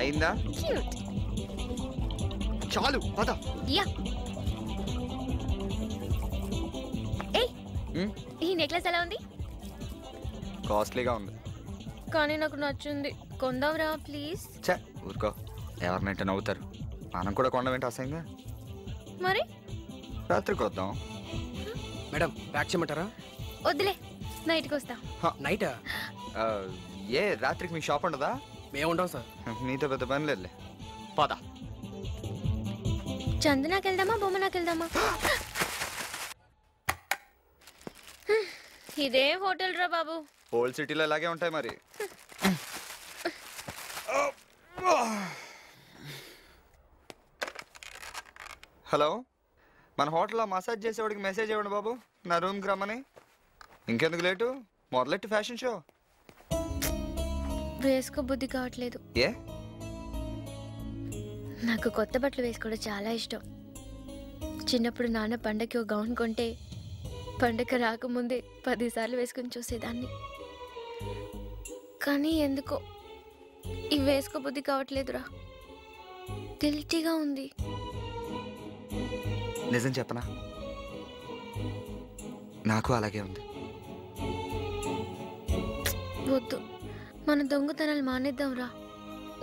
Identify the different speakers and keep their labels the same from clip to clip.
Speaker 1: అయిందా?
Speaker 2: క్యూట్.
Speaker 1: చాలు పద.
Speaker 2: యా. ఏయ్, ఈ నెక్లెస్ ఎలా ఉంది?
Speaker 1: కాస్ట్లీగా ఉంది
Speaker 2: కానీ నాకు నచ్చింది. కొందాంరా ప్లీజ్.
Speaker 1: చే ఊరుకో, ఎవరినంటే నవ్వుతారు. మనం కూడా కొండ వెంట అసహ్యంగా.
Speaker 2: మరి
Speaker 1: రాత్రికి వద్దాం.
Speaker 3: మేడం ప్యాక్ చేయమంటారా?
Speaker 2: వద్దులే, నైట్కి వస్తా.
Speaker 3: నైటా?
Speaker 1: ఏ రాత్రికి మీ షాప్ ఉండదా?
Speaker 3: మేము ఉంటాం సార్.
Speaker 1: నీతో పెద్ద పని లేదులే, పద.
Speaker 2: చందనాకి వెళ్దామా, బొమ్మనాకి వెళ్దామా? ఇదే హోటల్ రా బాబు.
Speaker 1: ఓల్డ్ సిటీలో ఇలాగే ఉంటాయి మరి. హలో, మన హోటల్లో మసాజ్ చేసేవాడికి మెసేజ్ ఇవ్వండి బాబు, నా రూమ్కి రమ్మని. ఇంకెందుకు లేటు, మొదలెట్టి ఫ్యాషన్ షో.
Speaker 2: వేసుకో బుద్ధి కావట్లేదు.
Speaker 1: ఏ?
Speaker 2: నాకు కొత్త బట్టలు వేసుకోవడం చాలా ఇష్టం. చిన్నప్పుడు నాన్న పండగకి ఒక గౌన్ కొంటే పండగ రాకముందే 10 సార్లు వేసుకుని చూసేదాన్ని. కానీ ఎందుకో ఇవి వేసుకో బుద్ధి కావట్లేదురా. గిల్టీగా ఉంది.
Speaker 1: నిజం చెప్పనా, నాకు అలాగే ఉంది.
Speaker 2: వద్దు, మన దొంగతనాలు మానేద్దాంరా.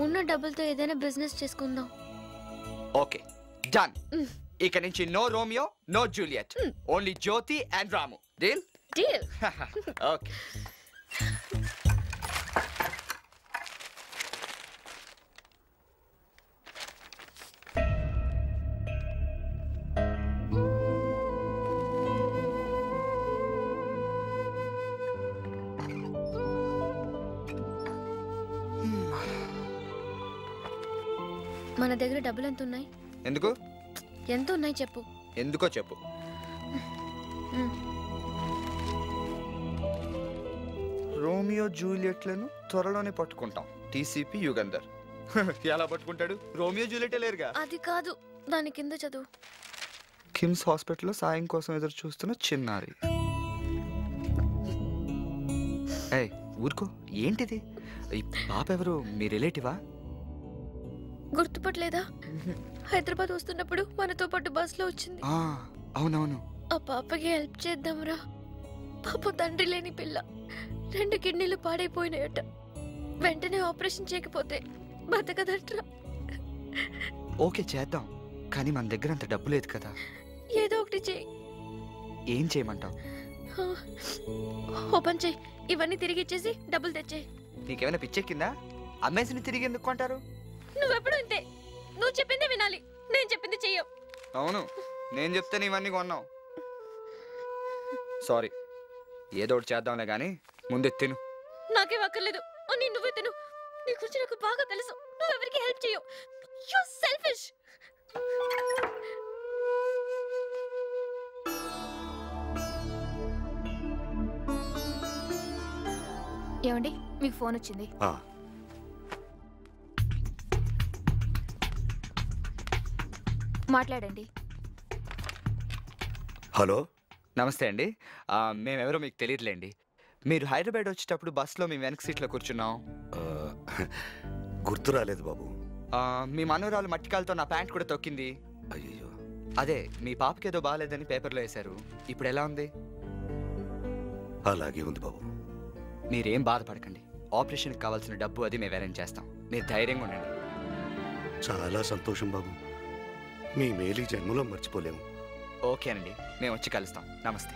Speaker 2: ఉన్న డబ్బులతో ఏదైనా బిజినెస్ చేసుకుందాం.
Speaker 1: Okay done. ఇక నుంచి no Romeo, no Juliet, only Jyothi and Ramu. Deal?
Speaker 2: Deal.
Speaker 1: Okay.
Speaker 2: మన దగ్గర డబ్బులు ఎంత ఉన్నాయి?
Speaker 1: ఎందుకు?
Speaker 2: ఎంత ఉన్నాయి చెప్పు.
Speaker 1: ఎందుకో చెప్పు. రోమియో జూలియట్లను త్వరలోనే పట్టుకుంటాం. టీసీపీ యుగంధర్. ఎలా పట్టుకుంటాడు? రోమియో జూలియట్ లేరుగా.
Speaker 2: అది కాదు, దాని కింద చదువు.
Speaker 1: కిమ్స్ హాస్పిటల్లో సాయం కోసం ఎదురు చూస్తున్న చిన్నారి. ఏయ్ ఊరుకో, ఏంటిది? ఈ పాప ఎవరు? మీ రిలేటివా?
Speaker 2: గుర్తుపట్టలేదా? హైదరాబాద్ వస్తున్నప్పుడు మనతో పాటు బస్సులో వచ్చింది.
Speaker 1: అవునవును.
Speaker 2: ఆ పాపకి హెల్ప్ చేద్దాంరా. పాప తండ్రి లేని పిల్ల, 2 కిడ్నీలు పాడైపోయినాయట. వెంటనే ఆపరేషన్ చేయకపోతే బతకదంట్రా.
Speaker 1: ఓకే చేద్దాం, కానీ మన దగ్గర అంత డబ్బు లేదు కదా.
Speaker 2: ఏదో ఒకటి చెయ్యి.
Speaker 1: ఏం చేయమంటావు?
Speaker 2: ఓపెన్ చెయ్యి. ఇవన్నీ తిరిగి ఇచ్చేసి డబ్బులు తెచ్చేయి.
Speaker 1: నీకేమైనా పిచ్చెక్కిందా? అమ్మేసిని తిరిగి ఎందుకు కొంటారు?
Speaker 2: నువ్వెప్పుడు అంతే, నువ్వు చెప్పిందే వినాలి, నేను చెప్పింది చెయ్యవు.
Speaker 1: అవును, నేను చెప్తే ఇవన్నీ కొన్నావు. సారీ, ఏదో ఒకటి చేద్దాంలే కానీ ముందు తిను.
Speaker 2: నాకేం అక్కర్లేదు, అని నువ్వే తిను. నీ గురించి నాకు బాగా తెలుసు. నువ్వెవరికి హెల్ప్ చేయవు. You selfish. ఏమండి, మీకు ఫోన్ వచ్చింది. మాట్లాడండి.
Speaker 4: హలో,
Speaker 1: నమస్తే అండి. మేమెవరో మీకు తెలియదులేండి. మీరు హైదరాబాద్ వచ్చేటప్పుడు బస్సులో మేము వెనక సీట్లో కూర్చున్నాం.
Speaker 4: గుర్తు రాలేదు బాబు.
Speaker 1: మీ మనవరాలు మట్టికాలతో నా ప్యాంట్ కూడా తొక్కింది.
Speaker 4: అయ్యో,
Speaker 1: అదే మీ పాపకి ఏదో బాగాలేదని పేపర్లో వేశారు. ఇప్పుడు ఎలా ఉంది?
Speaker 4: అలాగే ఉంది బాబు.
Speaker 1: మీరేం బాధపడకండి. ఆపరేషన్కి కావాల్సిన డబ్బు అది మేము అరేంజ్ చేస్తాం. మీరు ధైర్యంగా ఉండండి.
Speaker 4: చాలా సంతోషం బాబు. మీ మేలు జన్మలో మర్చిపోలేము.
Speaker 1: ఓకేనండి, మేము వచ్చి కలుస్తాం. నమస్తే.